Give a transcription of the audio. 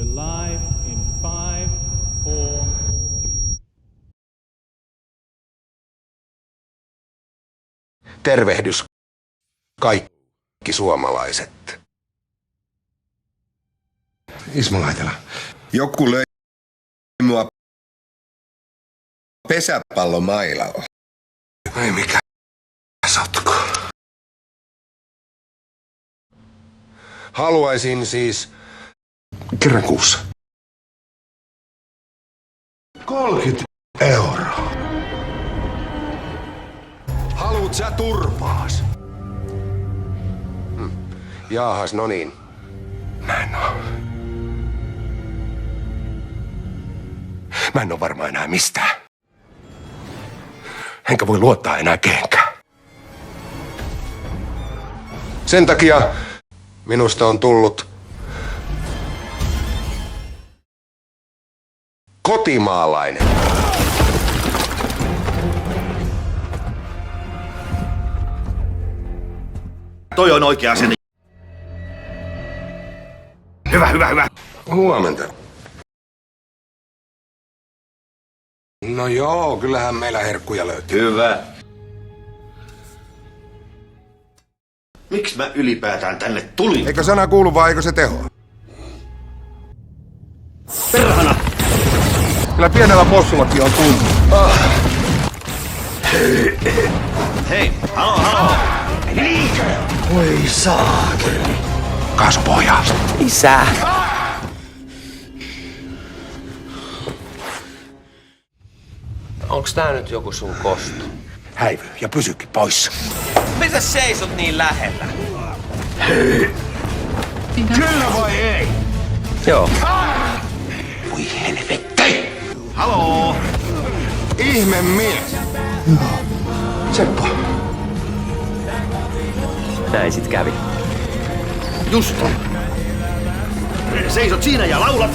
We're live in 5, 4. Tervehdys kaikki suomalaiset. Ismo Laitela. Joku löi mua pesäpallomailalla. Ei mikä sotku. Haluaisin siis Kerran kuussa. 30 euroa. Haluut sä turpaas? Jaahas, no niin. Mä en oo varma enää mistään. Enkä voi luottaa enää kehenkään. Sen takia minusta on tullut kotimaalainen. Toi on oikea asenne. Hyvä. Huomenta. No joo, kyllähän meillä herkkuja löytyy. Hyvä. Miksi mä ylipäätään tänne tulin? Eikö sana kuulu vai eikö se tehoa? Perhana! Kyllä pienellä possullakin on tuntu. Hei, halo! Voi saakeli. Kaasupohjaa. Isä. Onks tää nyt joku sun kostu? Häivy ja pysykin poissa. Mitä seisot niin lähellä? Kyllä vai ei? Joo. Voi helvetti. Haloo! Ihme mies. Seppo. Näin sit kävi. Just. Seisot siinä ja laulat.